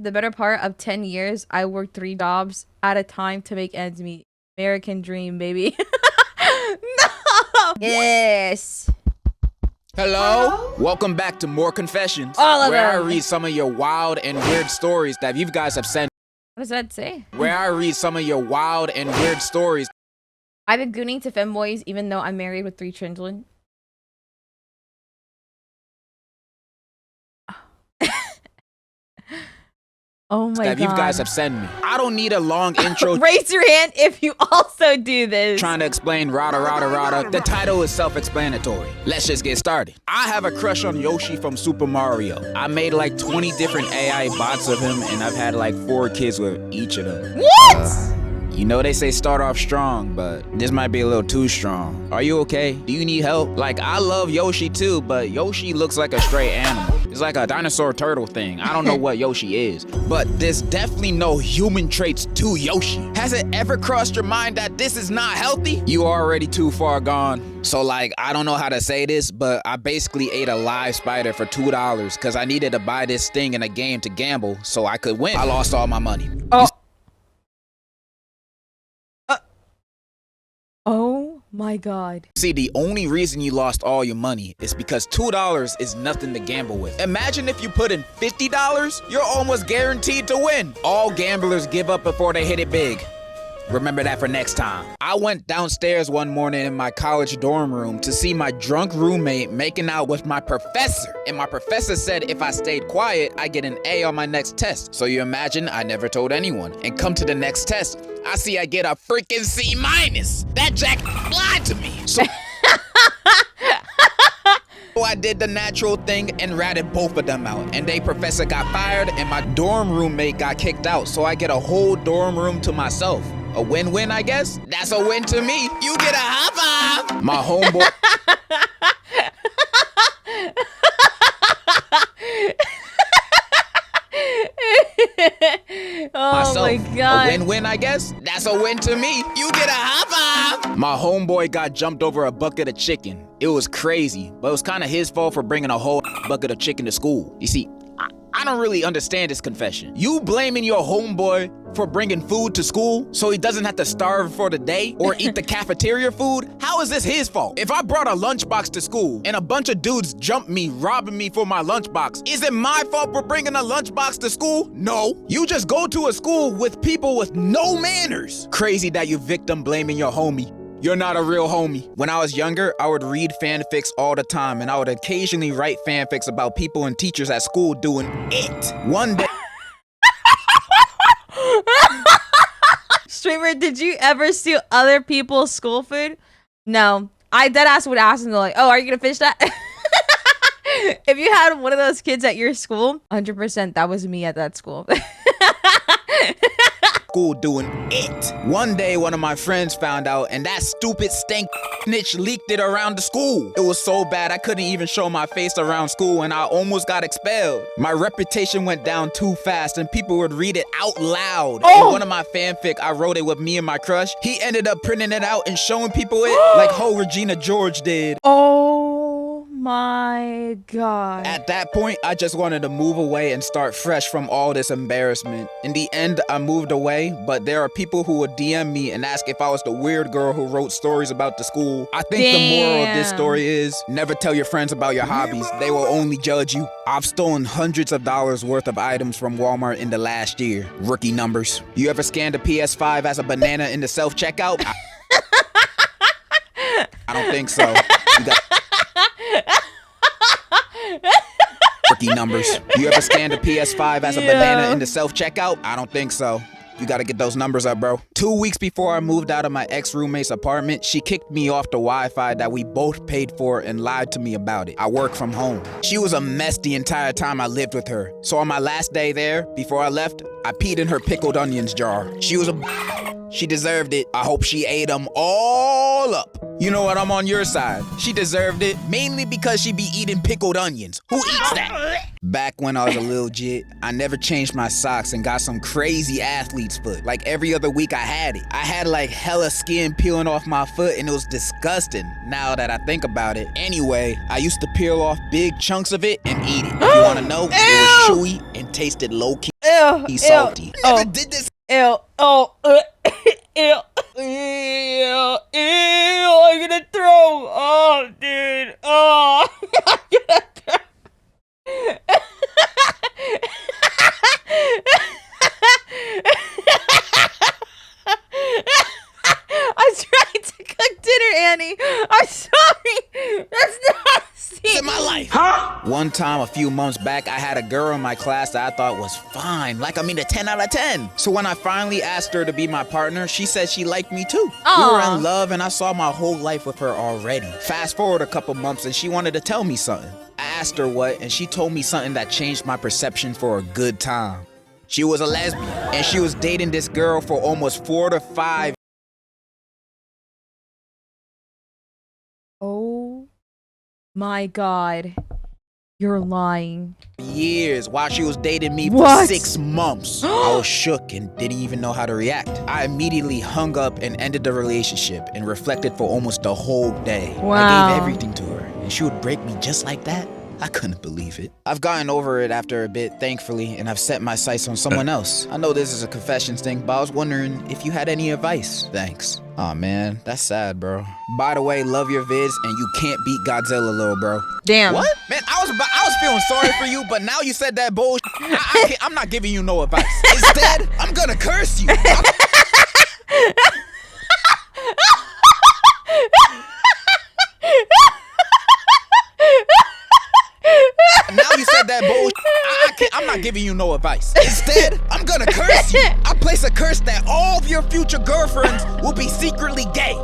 the better part of 10 years, I worked 3 jobs at a time to make ends meet. American dream, baby. No! Yes. Hello? Welcome back to More Confessions, All of where them. I read some of your wild and weird stories that you guys have sent. What does that say? Where I read some of your wild and weird stories. I've been gooning to femboys even though I'm married with 3 children. Oh my god. That you guys have sent me. I don't need a long intro. Raise your hand if you also do this. Trying to explain rada. The title is self-explanatory. Let's just get started. I have a crush on Yoshi from Super Mario. I made like 20 different AI bots of him, and I've had like 4 kids with each of them. What? You know they say start off strong, but this might be a little too strong. Are you okay? Do you need help? Like, I love Yoshi too, but Yoshi looks like a stray animal. It's like a dinosaur turtle thing. I don't know what Yoshi is, but there's definitely no human traits to Yoshi. Has it ever crossed your mind that this is not healthy? You are already too far gone. So like, I don't know how to say this, but I basically ate a live spider for $2 because I needed to buy this thing in a game to gamble so I could win. I lost all my money. Oh. Oh my god. See, the only reason you lost all your money is because $2 is nothing to gamble with. Imagine if you put in $50, you're almost guaranteed to win. All gamblers give up before they hit it big. Remember that for next time. I went downstairs one morning in my college dorm room to see my drunk roommate making out with my professor. And my professor said if I stayed quiet, I get an A on my next test. So you imagine I never told anyone. And come to the next test, I see I get a freaking C-. That jack lied to me. So I did the natural thing and ratted both of them out. And they professor got fired and my dorm roommate got kicked out. So I get a whole dorm room to myself. A win-win, I guess? That's a win to me. You get a high five. My homeboy. Oh myself. my god. A win-win, I guess? That's a win to me. You get a high five. My homeboy got jumped over a bucket of chicken. It was crazy, but it was kind of his fault for bringing a whole bucket of chicken to school. You see, I don't really understand this confession. You blaming your homeboy for bringing food to school so he doesn't have to starve for the day or eat the cafeteria food? How is this his fault? If I brought a lunchbox to school and a bunch of dudes jumped me, robbing me for my lunchbox, is it my fault for bringing a lunchbox to school? No. You just go to a school with people with no manners. Crazy that you victim blaming your homie. You're not a real homie. When I was younger, I would read fanfics all the time, and I would occasionally write fanfics about people and teachers at school doing it. One day. Streamer, did you ever steal other people's school food? No. I deadass would ask them, like, oh, are you gonna finish that? If you had one of those kids at your school, 100% that was me at that school. School doing it. One day, one of my friends found out, and that stupid stank snitch leaked it around the school. It was so bad I couldn't even show my face around school, and I almost got expelled. My reputation went down too fast, and people would read it out loud. Oh. In one of my fanfic, I wrote it with me and my crush. He ended up printing it out and showing people it like how Regina George did. Oh my god. At that point, I just wanted to move away and start fresh from all this embarrassment. In the end, I moved away, but there are people who would DM me and ask if I was the weird girl who wrote stories about the school. I think the moral of this story is, never tell your friends about your hobbies. They will only judge you. I've stolen hundreds of dollars worth of items from Walmart in the last year. Rookie numbers. You ever scanned a PS5 as a banana in the self-checkout? I don't think so. You got rookie numbers. You ever scanned a PS5 as a banana in the self-checkout? I don't think so. You gotta get those numbers up, bro. 2 weeks before I moved out of my ex-roommate's apartment, she kicked me off the Wi-Fi that we both paid for and lied to me about it. I work from home. She was a mess the entire time I lived with her. So on my last day there, before I left, I peed in her pickled onions jar. She was she deserved it. I hope she ate them all up. You know what? I'm on your side. She deserved it, mainly because she be eating pickled onions. Who eats that? Back when I was a little jit, I never changed my socks and got some crazy athlete's foot. Like every other week I had it. I had like hella skin peeling off my foot and it was disgusting now that I think about it. Anyway, I used to peel off big chunks of it and eat it. If you wanna know, it was chewy and tasted low-key. Ew! Ew. He's salty. Oh. Never did this. Ew. Oh. Ew. Ew. Ew. I'm gonna throw. Oh, dude. Oh. I'm gonna throw. I tried to cook dinner, Annie. I'm sorry. That's nasty. It's in my life. Huh? One time a few months back, I had a girl in my class that I thought was fine. Like, I mean, a 10 out of 10. So when I finally asked her to be my partner, she said she liked me too. Aww. We were in love and I saw my whole life with her already. Fast forward a couple months and she wanted to tell me something. I asked her what, and she told me something that changed my perception for a good time. She was a lesbian, and she was dating this girl for almost 4 to 5 Oh my God. You're lying. years while she was dating me What? for 6 months. I was shook and didn't even know how to react. I immediately hung up and ended the relationship and reflected for almost the whole day. I Wow. gave everything to her, and she would break me just like that? I couldn't believe it. I've gotten over it after a bit, thankfully, and I've set my sights on someone else. I know this is a confessions thing, but I was wondering if you had any advice. Thanks. Aw, man, that's sad, bro. By the way, love your vids, and you can't beat Godzilla, little bro. Damn. What? Man, I was feeling sorry for you, but now you said that bullshit. I'm not giving you no advice. Instead, I'm gonna curse you. Now you said that bullshit. I'm not giving you no advice. Instead, I'm gonna curse you. I place a curse that all of your future girlfriends will be secretly gay.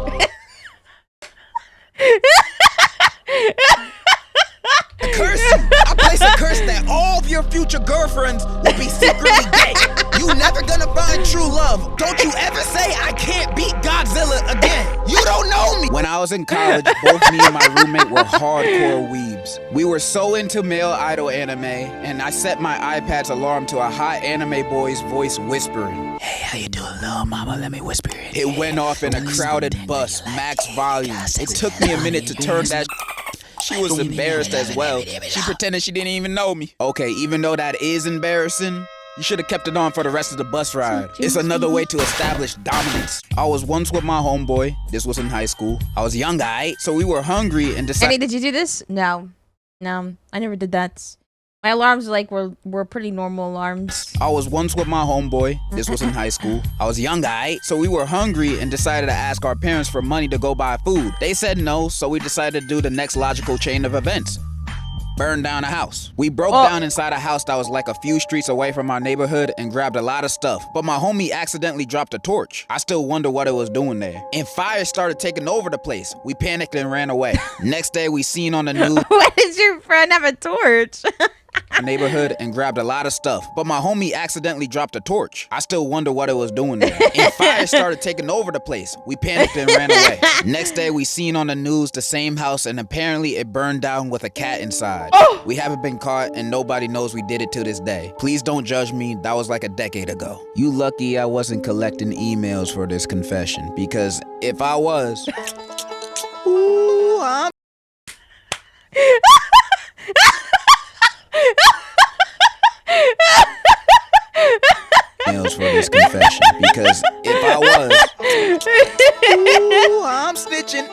Curse you. I place a curse that all of your future girlfriends will be secretly gay. You never gonna find true love. Don't you ever say I can't beat Godzilla again. You don't know me. When I was in college, both me and my roommate were hardcore weebs. We were so into male idol anime, and I set my iPad's alarm to a hot anime boy's voice whispering. Hey, how you doing, little mama? Let me whisper it. It went off in a crowded bus, max volume. It took me a minute to turn that. She was embarrassed as well. She pretended she didn't even know me. Okay, even though that is embarrassing, you should have kept it on for the rest of the bus ride. It's another way to establish dominance. I was once with my homeboy. This was in high school. I was young, so we were hungry and decided. Annie, did you do this? No, I never did that. My alarms were pretty normal alarms. I was once with my homeboy. This was in high school. I was young, so we were hungry and decided to ask our parents for money to go buy food. They said no, so we decided to do the next logical chain of events. Burn down a house. We broke down inside a house that was like a few streets away from our neighborhood and grabbed a lot of stuff. But my homie accidentally dropped a torch. I still wonder what it was doing there. And fire started taking over the place. We panicked and ran away. Next day, we seen on the news. Why did your friend have a torch? Our neighborhood and grabbed a lot of stuff, but my homie accidentally dropped a torch. I still wonder what it was doing there. And fire started taking over the place. We panicked and ran away. Next day, we seen on the news the same house, and apparently it burned down with a cat inside. We haven't been caught, and nobody knows we did it to this day. Please don't judge me. That was like a decade ago. You lucky I wasn't collecting emails for this confession, because if I was, ooh, I'm for this confession, because if I was, ooh, I'm snitching.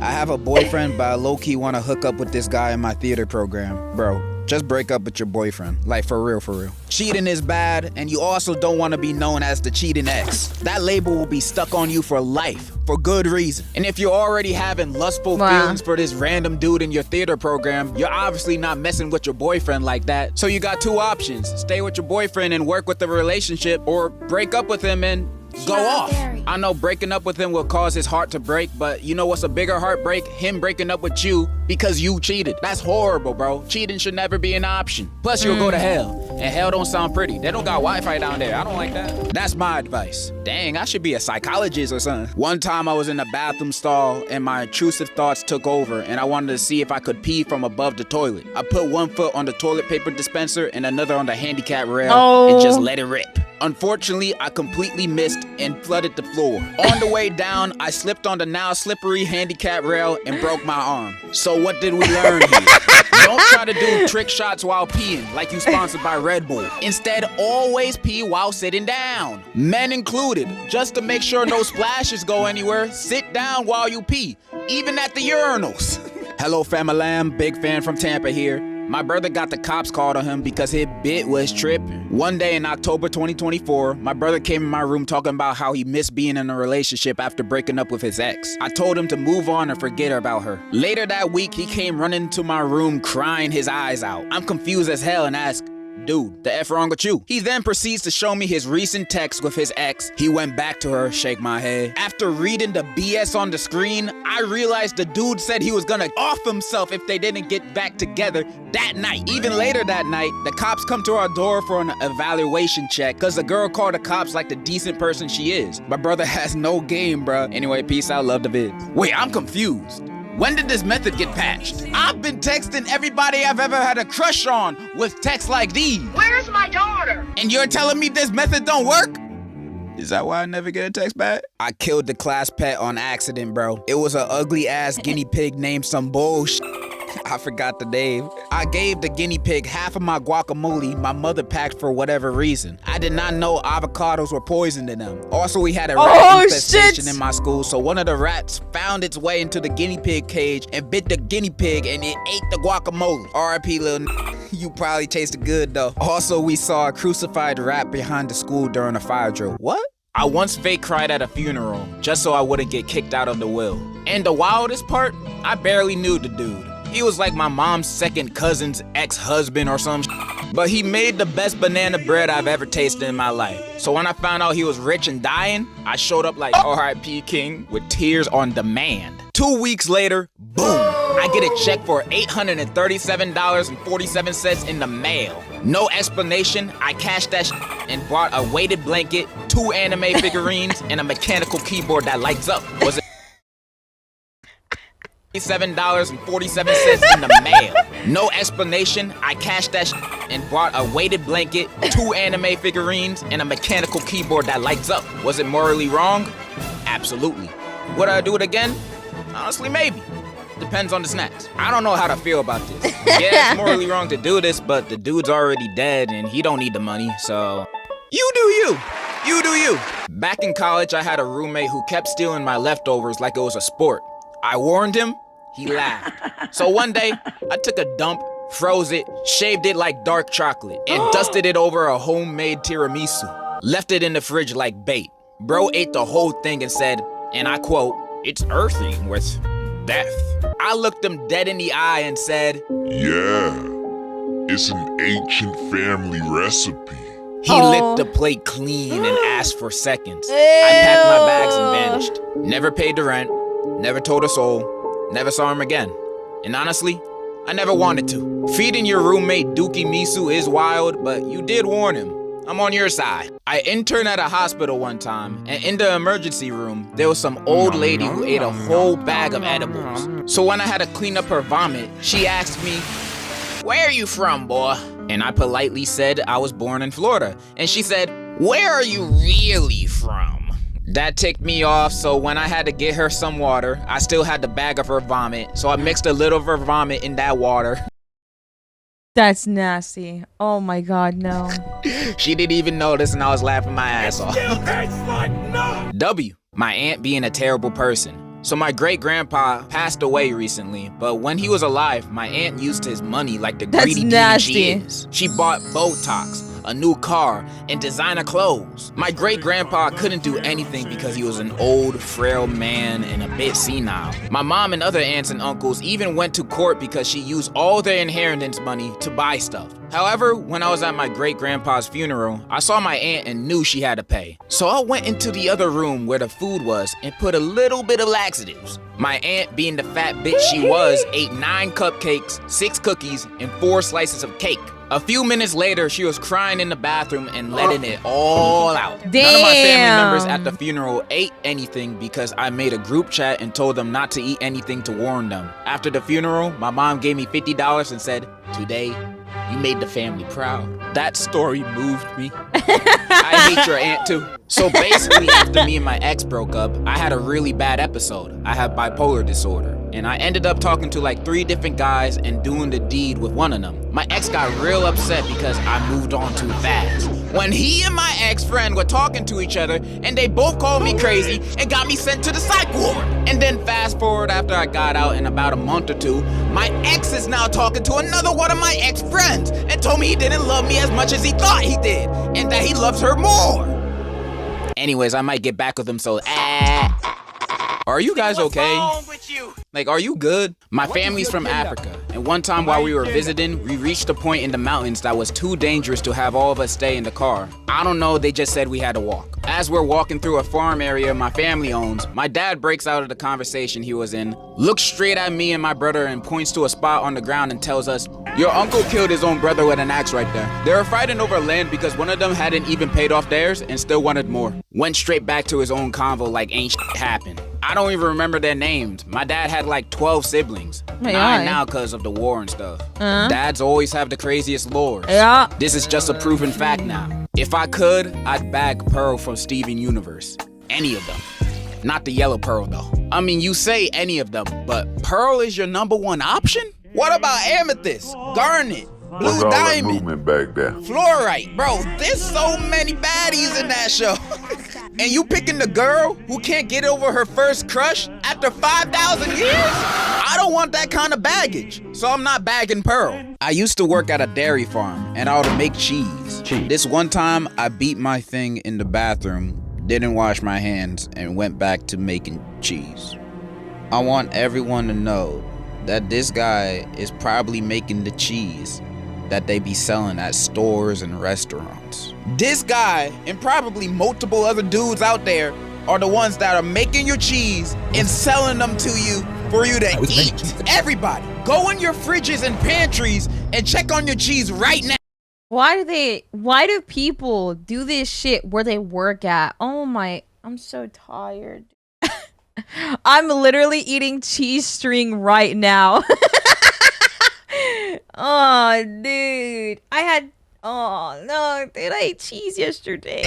I have a boyfriend, but I low-key want to hook up with this guy in my theater program. Bro, just break up with your boyfriend. Like, for real. Cheating is bad, and you also don't want to be known as the cheating ex. That label will be stuck on you for life, for good reason. And if you're already having lustful feelings for this random dude in your theater program, you're obviously not messing with your boyfriend like that. So you got two options. Stay with your boyfriend and work with the relationship, or break up with him and go off. I know breaking up with him will cause his heart to break, but you know what's a bigger heartbreak? Him breaking up with you because you cheated. That's horrible, bro. Cheating should never be an option. Plus, you'll go to hell. And hell don't sound pretty. They don't got Wi-Fi down there. I don't like that. That's my advice. Dang, I should be a psychologist or something. One time I was in a bathroom stall and my intrusive thoughts took over, and I wanted to see if I could pee from above the toilet. I put one foot on the toilet paper dispenser and another on the handicap rail and just let it rip. Unfortunately, I completely missed and flooded the floor. On the way down, I slipped on the now slippery handicap rail and broke my arm. So what did we learn here? Don't try to do trick shots while peeing like you sponsored by Red Bull. Instead, always pee while sitting down. Men included. Just to make sure no splashes go anywhere, sit down while you pee, even at the urinals. Hello, famalam. Big fan from Tampa here. My brother got the cops called on him because his bit was tripping. One day in October 2024, my brother came in my room talking about how he missed being in a relationship after breaking up with his ex. I told him to move on and forget about her. Later that week, he came running into my room crying his eyes out. I'm confused as hell and ask, dude, the F wrong with you? He then proceeds to show me his recent text with his ex. He went back to her, shake my head. After reading the BS on the screen, I realized the dude said he was gonna off himself if they didn't get back together that night. Even later that night, the cops come to our door for an evaluation check because the girl called the cops like the decent person she is. My brother has no game, bruh. Anyway, peace out, love the vids. Wait, I'm confused. When did this method get patched? I've been texting everybody I've ever had a crush on with texts like these. Where's my daughter? And you're telling me this method don't work? Is that why I never get a text back? I killed the class pet on accident, bro. It was an ugly ass guinea pig named some bullshit. I forgot the name. I gave the guinea pig half of my guacamole my mother packed for whatever reason. I did not know avocados were poisoned in them. Also, we had a rat infestation in my school, so one of the rats found its way into the guinea pig cage and bit the guinea pig and it ate the guacamole. R.I.P. little you probably tasted good though. Also, we saw a crucified rat behind the school during a fire drill. What? I once fake cried at a funeral just so I wouldn't get kicked out of the will. And the wildest part, I barely knew the dude. He was like my mom's second cousin's ex-husband or some but he made the best banana bread I've ever tasted in my life. So when I found out he was rich and dying, I showed up like R.I.P. King with tears on demand. 2 weeks later, boom, I get a check for $837.47 in the mail. No explanation, I cashed that and bought a weighted blanket, 2 anime figurines, and a mechanical keyboard that lights up. Was it $7.47 in the mail? No explanation, I cashed that and bought a weighted blanket, 2 anime figurines, and a mechanical keyboard that lights up. Was it morally wrong? Absolutely. Would I do it again? Honestly, maybe. Depends on the snacks. I don't know how to feel about this. Yeah, it's morally wrong to do this, but the dude's already dead and he don't need the money, so... You do you. You do you. Back in college, I had a roommate who kept stealing my leftovers like it was a sport. I warned him, he laughed. So one day, I took a dump, froze it, shaved it like dark chocolate, and dusted it over a homemade tiramisu. Left it in the fridge like bait. Bro ate the whole thing and said, and I quote, "It's earthy with death." I looked him dead in the eye and said, "Yeah, it's an ancient family recipe." He licked the plate clean and asked for seconds. I packed my bags and vanished. Never paid the rent, never told a soul, never saw him again. And honestly, I never wanted to. Feeding your roommate Dookie Misu is wild, but you did warn him. I'm on your side. I interned at a hospital one time, and in the emergency room, there was some old lady who ate a whole bag of edibles. So when I had to clean up her vomit, she asked me, "Where are you from, boy?" And I politely said I was born in Florida. And she said, "Where are you really from?" That ticked me off, so when I had to get her some water, I still had the bag of her vomit, so I mixed a little of her vomit in that water. That's nasty. Oh my god, no. She didn't even notice and I was laughing my ass off. W, my aunt being a terrible person. So my great-grandpa passed away recently, but when he was alive, my aunt used his money like the greedy demon she is. She bought Botox, a new car, and designer clothes. My great-grandpa couldn't do anything because he was an old, frail man and a bit senile. My mom and other aunts and uncles even went to court because she used all their inheritance money to buy stuff. However, when I was at my great-grandpa's funeral, I saw my aunt and knew she had to pay. So I went into the other room where the food was and put a little bit of laxatives. My aunt, being the fat bitch she was, ate 9 cupcakes, 6 cookies, and 4 slices of cake. A few minutes later, she was crying in the bathroom and letting it all out. Damn. None of my family members at the funeral ate anything because I made a group chat and told them not to eat anything to warn them. After the funeral, my mom gave me $50 and said, "Today, you made the family proud." That story moved me. I hate your aunt too. So basically, after me and my ex broke up, I had a really bad episode. I have bipolar disorder. And I ended up talking to like 3 different guys and doing the deed with one of them. My ex got real upset because I moved on too fast. When he and my ex-friend were talking to each other and they both called me crazy and got me sent to the psych ward. And then fast forward after I got out in about a month or 2, my ex is now talking to another one of my ex-friends and told me he didn't love me as much as he thought he did and that he loves her more. Anyways, I might get back with him, so are you guys okay? Like, are you good? My family's from Africa, and one time while we were visiting, we reached a point in the mountains that was too dangerous to have all of us stay in the car. I don't know, they just said we had to walk. As we're walking through a farm area my family owns, my dad breaks out of the conversation he was in, looks straight at me and my brother and points to a spot on the ground and tells us, "Your uncle killed his own brother with an axe right there." They were fighting over land because one of them hadn't even paid off theirs and still wanted more. Went straight back to his own convo like ain't shit happened. I don't even remember their names. My dad had like 12 siblings. Nine now because of the war and stuff. Dads always have the craziest lores. Yeah. This is just a proven fact now. If I could, I'd bag Pearl from Steven Universe. Any of them. Not the yellow Pearl though. I mean, you say any of them, but Pearl is your #1 option? What about Amethyst, Garnet, Blue Diamond, back there. Fluorite? Bro, there's so many baddies in that show. And you picking the girl who can't get over her first crush after 5,000 years? I don't want that kind of baggage, so I'm not bagging Pearl. I used to work at a dairy farm, and I would make cheese. This one time, I beat my thing in the bathroom, didn't wash my hands, and went back to making cheese. I want everyone to know that this guy is probably making the cheese that they be selling at stores and restaurants. This guy and probably multiple other dudes out there are the ones that are making your cheese and selling them to you for you to eat. Everybody, go in your fridges and pantries and check on your cheese right now. Why do people do this shit where they work at? Oh my, I'm so tired. I'm literally eating cheese string right now. Oh, dude. Oh, no. Dude, I ate cheese yesterday.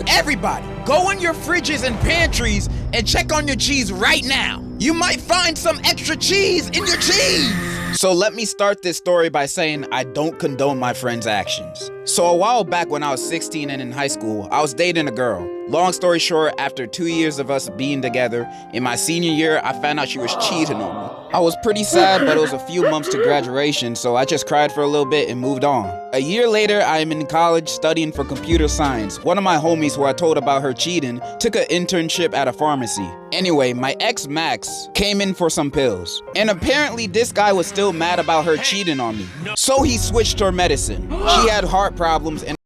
Everybody, go in your fridges and pantries and check on your cheese right now. You might find some extra cheese in your cheese. So let me start this story by saying I don't condone my friend's actions. So a while back when I was 16 and in high school, I was dating a girl. Long story short, after 2 years of us being together, in my senior year, I found out she was cheating on me. I was pretty sad, but it was a few months to graduation, so I just cried for a little bit and moved on. A year later, I am in college studying for computer science. One of my homies who I told about her cheating took an internship at a pharmacy. Anyway, my ex Max came in for some pills. And apparently this guy was still mad about her cheating on me. So he switched her medicine. She had heart problems and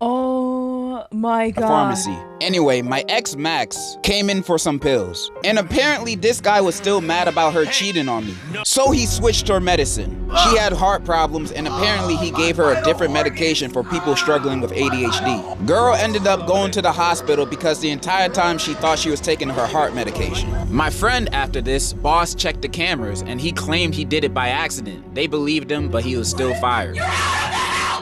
oh my god. Pharmacy. Anyway, my ex Max came in for some pills. And apparently this guy was still mad about her cheating on me. So he switched her medicine. She had heart problems and apparently he gave her a different medication for people struggling with ADHD. Girl ended up going to the hospital because the entire time she thought she was taking her heart medication. My friend after this, boss checked the cameras and he claimed he did it by accident. They believed him, but he was still fired.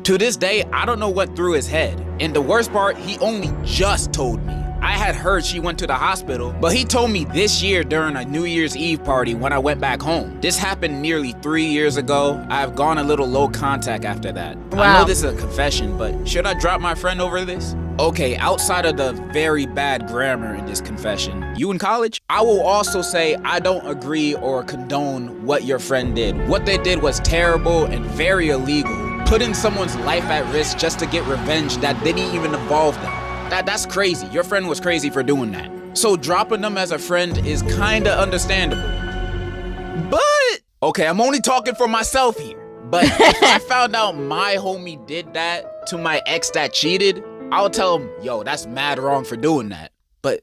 To this day, I don't know what through his head. And the worst part, he only just told me. I had heard she went to the hospital, but he told me this year during a New Year's Eve party when I went back home. This happened nearly 3 years ago. I've gone a little low contact after that. Wow. I know this is a confession, but should I drop my friend over this? Okay, outside of the very bad grammar in this confession, you in college? I will also say I don't agree or condone what your friend did. What they did was terrible and very illegal. Putting someone's life at risk just to get revenge that didn't even involve them. That's crazy. Your friend was crazy for doing that. So dropping them as a friend is kinda understandable. But, okay, I'm only talking for myself here. But if I found out my homie did that to my ex that cheated, I'll tell him, yo, that's mad wrong for doing that. But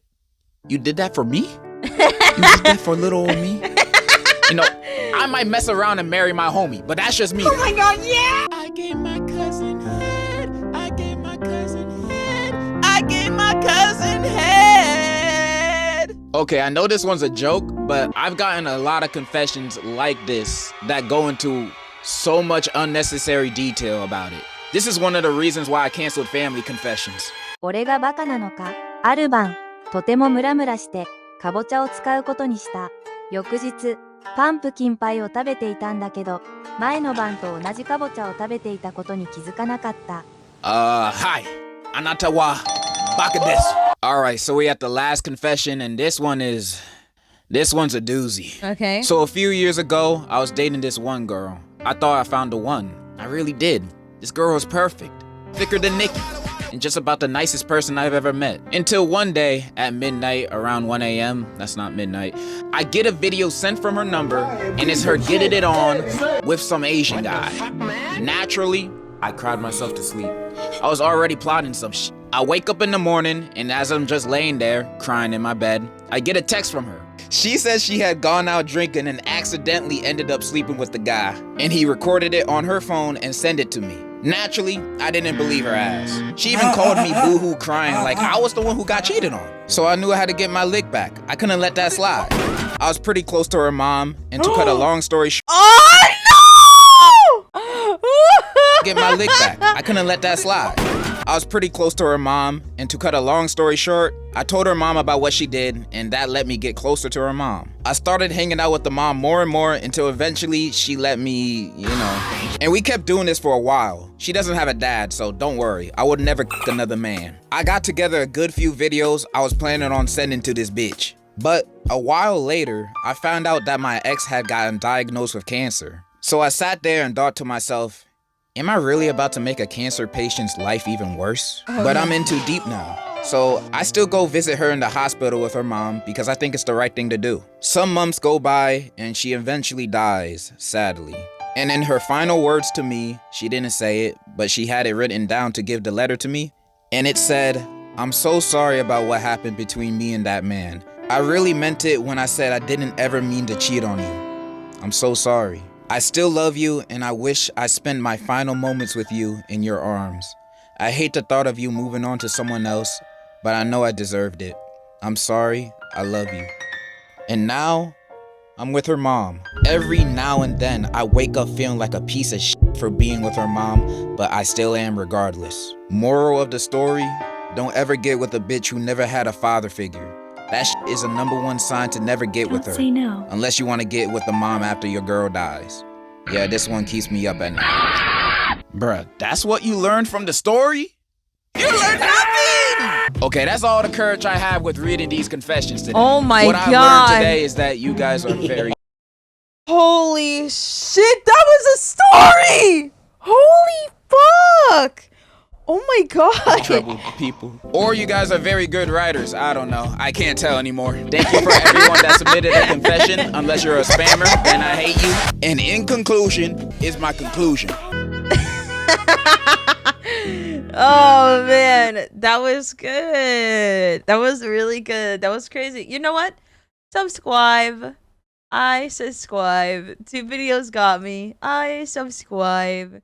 you did that for me? You did that for little old me? You know, I might mess around and marry my homie, but that's just me. Oh my god, yeah! I gave my cousin head. I gave my cousin head. I gave my cousin head. Okay, I know this one's a joke, but I've gotten a lot of confessions like this that go into so much unnecessary detail about it. This is one of the reasons why I canceled Family Confessions. 俺がバカなのか。ある晩、とてもムラムラして、かぼちゃを使うことにした。翌日、パンプキンパイを食べていたんだけど、前の晩と同じかぼちゃを食べていたことに気づかなかった。Hi. Anata wa baka desu. Alright, so we're at the last confession, and this one's a doozy. Okay. So a few years ago, I was dating this one girl. I thought I found the one. I really did. This girl was perfect. Thicker than Nikki. And just about the nicest person I've ever met. Until one day, at midnight, around 1 a.m., that's not midnight, I get a video sent from her number, and it's her getting it on with some Asian guy. Naturally, I cried myself to sleep. I was already plotting some shit. I wake up in the morning, and as I'm just laying there, crying in my bed, I get a text from her. She says she had gone out drinking and accidentally ended up sleeping with the guy, and he recorded it on her phone and sent it to me. Naturally, I didn't believe her ass. She even called me boohoo crying like I was the one who got cheated on. So I knew I had to get my lick back. I couldn't let that slide. I was pretty close to her mom, and to cut a long story short, Oh no! get my lick back. I couldn't let that slide. I was pretty close to her mom, and to cut a long story short, I told her mom about what she did, and that let me get closer to her mom. I started hanging out with the mom more and more until eventually she let me, And we kept doing this for a while. She doesn't have a dad, so don't worry. I would never another man. I got together a good few videos I was planning on sending to this bitch. But a while later, I found out that my ex had gotten diagnosed with cancer. So I sat there and thought to myself, am I really about to make a cancer patient's life even worse? But I'm in too deep now. So I still go visit her in the hospital with her mom because I think it's the right thing to do. Some months go by and she eventually dies, sadly. And in her final words to me, she didn't say it, but she had it written down to give the letter to me. And it said, I'm so sorry about what happened between me and that man. I really meant it when I said I didn't ever mean to cheat on you. I'm so sorry. I still love you, and I wish I spent my final moments with you in your arms. I hate the thought of you moving on to someone else, but I know I deserved it. I'm sorry, I love you. And now, I'm with her mom. Every now and then, I wake up feeling like a piece of shit for being with her mom, but I still am regardless. Moral of the story, don't ever get with a bitch who never had a father figure. That shit is a #1 sign to never get with her. Say no. Unless you want to get with the mom after your girl dies. Yeah, this one keeps me up at night. Bruh, that's what you learned from the story? You learned nothing! Okay, that's all the courage I have with reading these confessions today. Oh my what God. What I learned today is that you guys are very... Holy shit, that was a story! Holy fuck! Oh my God. troubled people. Or you guys are very good writers. I don't know. I can't tell anymore. Thank you for everyone that submitted a confession. Unless you're a spammer, then I hate you. And in conclusion is my conclusion. Oh man, that was good. That was really good. That was crazy. You know what? Subscribe. I subscribe. 2 videos got me. I subscribe.